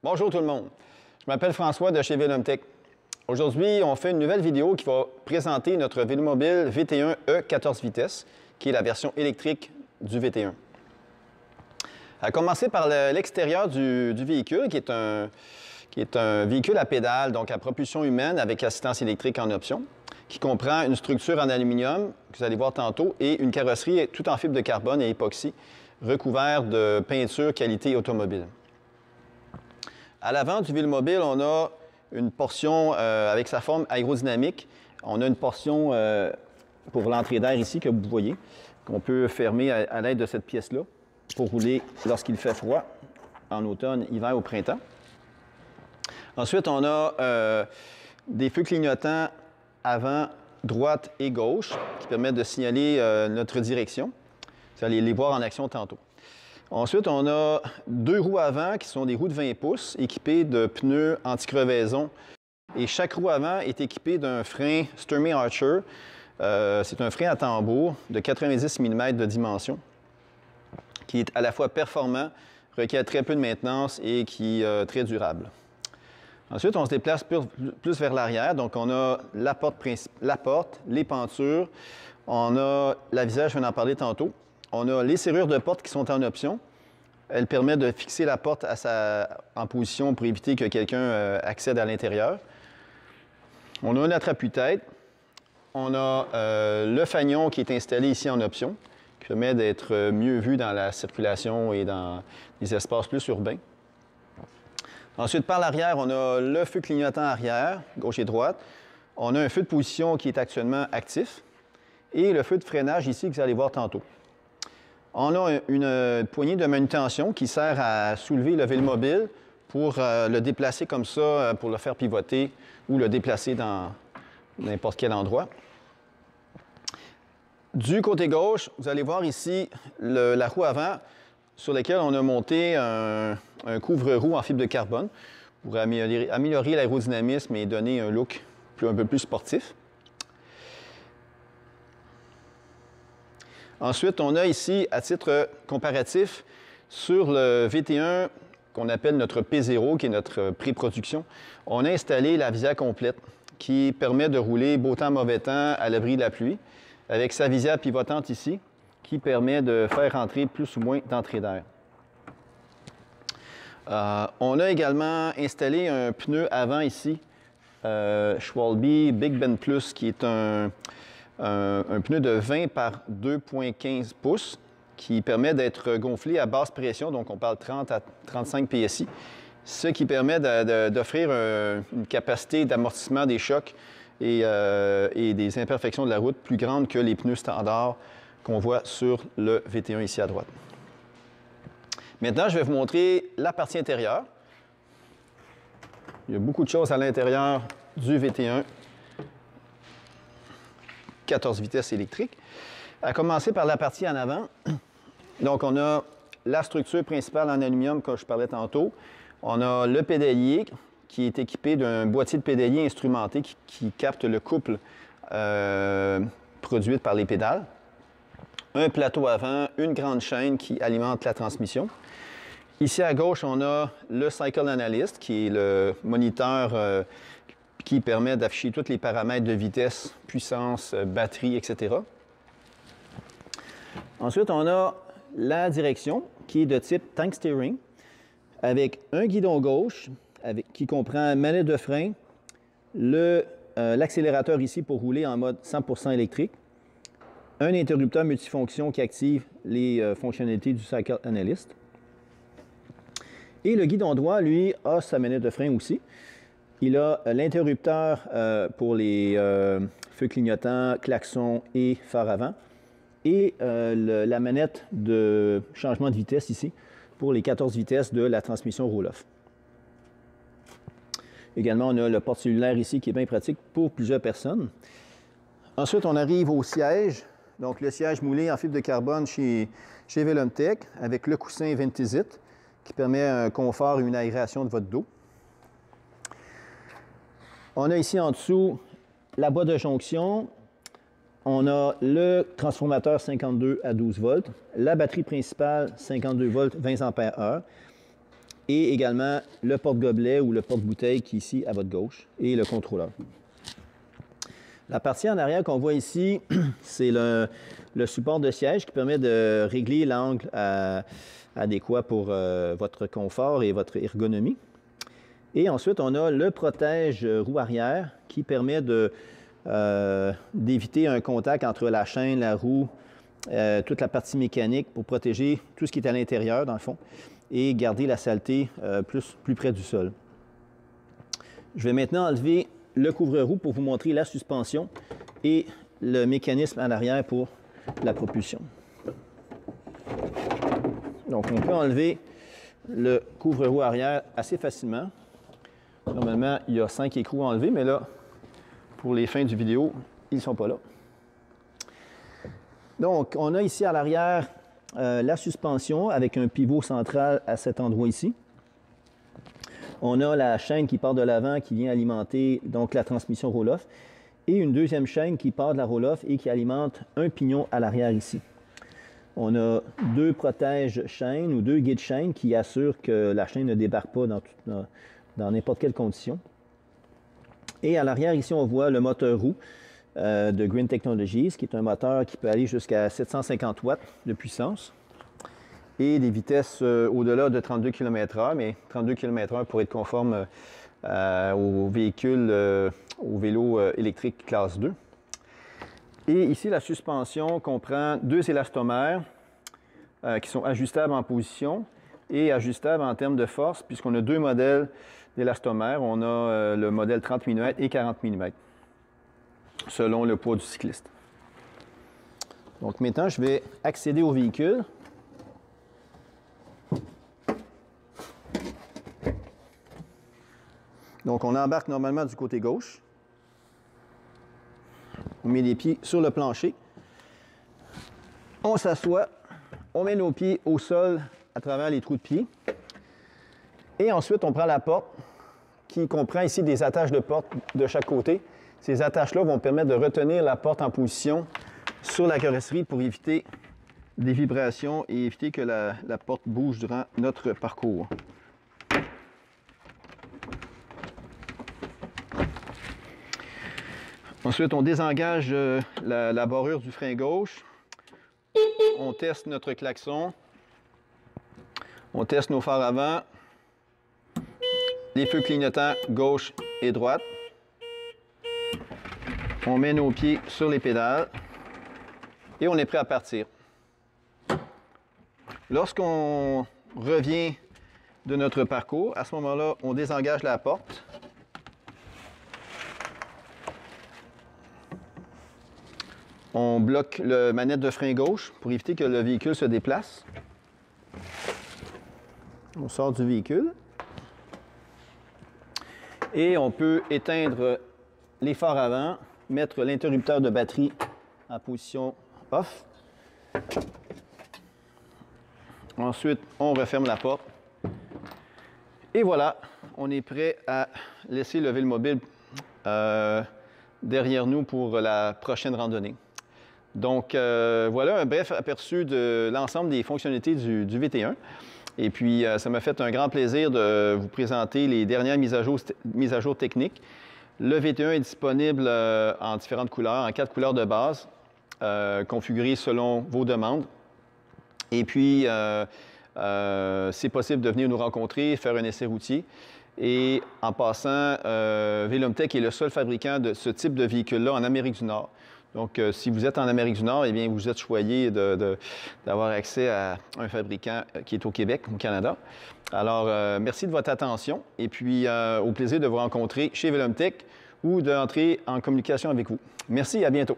Bonjour tout le monde, je m'appelle François de chez Velomtech. Aujourd'hui, on fait une nouvelle vidéo qui va présenter notre vélomobile VT1E 14 vitesses, qui est la version électrique du VT1. À commencer par l'extérieur du véhicule, qui est un véhicule à pédale, donc à propulsion humaine avec assistance électrique en option, qui comprend une structure en aluminium, que vous allez voir tantôt, et une carrosserie tout en fibre de carbone et époxy, recouvert de peinture qualité automobile. À l'avant du vélomobile, on a une portion avec sa forme aérodynamique. On a une portion pour l'entrée d'air ici que vous voyez, qu'on peut fermer à l'aide de cette pièce-là pour rouler lorsqu'il fait froid, en automne, hiver ou printemps. Ensuite, on a des feux clignotants avant, droite et gauche qui permettent de signaler notre direction. Vous allez les voir en action tantôt. Ensuite, on a deux roues avant qui sont des roues de 20 pouces équipées de pneus anti-crevaison. Et chaque roue avant est équipée d'un frein Sturmey Archer. C'est un frein à tambour de 90 mm de dimension qui est à la fois performant, requiert très peu de maintenance et qui est très durable. Ensuite, on se déplace plus vers l'arrière. Donc, on a la porte, les pentures, on a l'avisage, je viens d'en parler tantôt. On a les serrures de porte qui sont en option. Elles permettent de fixer la porte en position pour éviter que quelqu'un accède à l'intérieur. On a un attrape-tête. On a le fanion qui est installé ici en option, qui permet d'être mieux vu dans la circulation et dans les espaces plus urbains. Ensuite, par l'arrière, on a le feu clignotant arrière, gauche et droite. On a un feu de position qui est actuellement actif et le feu de freinage ici que vous allez voir tantôt. On a une poignée de manutention qui sert à soulever le vélomobile pour le déplacer comme ça, pour le faire pivoter ou le déplacer dans n'importe quel endroit. Du côté gauche, vous allez voir ici la roue avant sur laquelle on a monté un couvre-roue en fibre de carbone pour améliorer l'aérodynamisme et donner un look un peu plus sportif. Ensuite, on a ici, à titre comparatif, sur le VT1 qu'on appelle notre P0, qui est notre pré-production, on a installé la visière complète qui permet de rouler beau temps, mauvais temps à l'abri de la pluie, avec sa visière pivotante ici, qui permet de faire entrer plus ou moins d'entrée d'air. On a également installé un pneu avant ici, Schwalbe Big Ben Plus, qui est un pneu de 20 par 2,15 pouces qui permet d'être gonflé à basse pression, donc on parle 30 à 35 PSI, ce qui permet d'offrir une capacité d'amortissement des chocs et des imperfections de la route plus grande que les pneus standards qu'on voit sur le VT1 ici à droite. Maintenant, je vais vous montrer la partie intérieure. Il y a beaucoup de choses à l'intérieur du VT1 14 vitesses électriques. À commencer par la partie en avant. Donc, on a la structure principale en aluminium, comme je parlais tantôt. On a le pédalier qui est équipé d'un boîtier de pédalier instrumenté qui capte le couple produit par les pédales. Un plateau avant, une grande chaîne qui alimente la transmission. Ici à gauche, on a le Cycle Analyst, qui est le moniteur qui permet d'afficher tous les paramètres de vitesse, puissance, batterie, etc. Ensuite, on a la direction qui est de type tank steering avec un guidon gauche qui comprend manette de frein, l'accélérateur ici pour rouler en mode 100% électrique, un interrupteur multifonction qui active les fonctionnalités du Cycle Analyst. Et le guidon droit, lui, a sa manette de frein aussi. Il a l'interrupteur pour les feux clignotants, klaxons et phare avant. Et la manette de changement de vitesse ici pour les 14 vitesses de la transmission roll-off. Également, on a le porte-cellulaire ici qui est bien pratique pour plusieurs personnes. Ensuite, on arrive au siège. Donc, le siège moulé en fibre de carbone chez Velomtech avec le coussin Ventisite qui permet un confort et une aération de votre dos. On a ici en dessous la boîte de jonction. On a le transformateur 52 à 12 volts, la batterie principale 52 volts, 20 ampères-heure. et également le porte-gobelet ou le porte-bouteille qui est ici à votre gauche et le contrôleur. La partie en arrière qu'on voit ici, c'est le support de siège qui permet de régler l'angle adéquat pour votre confort et votre ergonomie. Et ensuite, on a le protège roue arrière qui permet d'éviter un contact entre la chaîne, la roue, toute la partie mécanique pour protéger tout ce qui est à l'intérieur, dans le fond, et garder la saleté plus près du sol. Je vais maintenant enlever le couvre-roue pour vous montrer la suspension et le mécanisme en arrière pour la propulsion. Donc, on peut enlever le couvre-roue arrière assez facilement. Normalement, il y a 5 écrous à enlever, mais là, pour les fins du vidéo, ils ne sont pas là. Donc, on a ici à l'arrière la suspension avec un pivot central à cet endroit ici. On a la chaîne qui part de l'avant qui vient alimenter donc la transmission roll-off et une deuxième chaîne qui part de la roll-off et qui alimente un pignon à l'arrière ici. On a 2 protège-chaînes ou 2 guides-chaînes qui assurent que la chaîne ne débarque pas dans n'importe quelle condition. Et à l'arrière ici, on voit le moteur roue de Green Technologies, qui est un moteur qui peut aller jusqu'à 750 watts de puissance et des vitesses au-delà de 32 km/h, mais 32 km/h pour être conforme aux véhicules, aux vélos électriques classe 2. Et ici, la suspension comprend 2 élastomères qui sont ajustables en position et ajustables en termes de force, puisqu'on a 2 modèles d'élastomères. On a le modèle 30 mm et 40 mm, selon le poids du cycliste. Donc maintenant, je vais accéder au véhicule. Donc, on embarque normalement du côté gauche. On met les pieds sur le plancher. On s'assoit. On met nos pieds au sol à travers les trous de pied. Et ensuite, on prend la porte qui comprend ici des attaches de porte de chaque côté. Ces attaches-là vont permettre de retenir la porte en position sur la carrosserie pour éviter des vibrations et éviter que la porte bouge durant notre parcours. Ensuite, on désengage la barrure du frein gauche. On teste notre klaxon. On teste nos phares avant. Les feux clignotants gauche et droite. On met nos pieds sur les pédales. Et on est prêt à partir. Lorsqu'on revient de notre parcours, à ce moment-là, on désengage la porte. On bloque la manette de frein gauche pour éviter que le véhicule se déplace. On sort du véhicule. Et on peut éteindre les phares avant, mettre l'interrupteur de batterie en position off. Ensuite, on referme la porte. Et voilà, on est prêt à laisser le Vélomobile derrière nous pour la prochaine randonnée. Donc, voilà un bref aperçu de l'ensemble des fonctionnalités du VT1. Et puis, ça m'a fait un grand plaisir de vous présenter les dernières mises à jour techniques. Le VT1 est disponible en différentes couleurs, en 4 couleurs de base, configurées selon vos demandes. Et puis, c'est possible de venir nous rencontrer, faire un essai routier. Et en passant, Velomtech est le seul fabricant de ce type de véhicule-là en Amérique du Nord. Donc, si vous êtes en Amérique du Nord, eh bien, vous êtes choyé d'avoir accès à un fabricant qui est au Québec, au Canada. Alors, merci de votre attention et puis au plaisir de vous rencontrer chez Velomtech ou d'entrer en communication avec vous. Merci, à bientôt.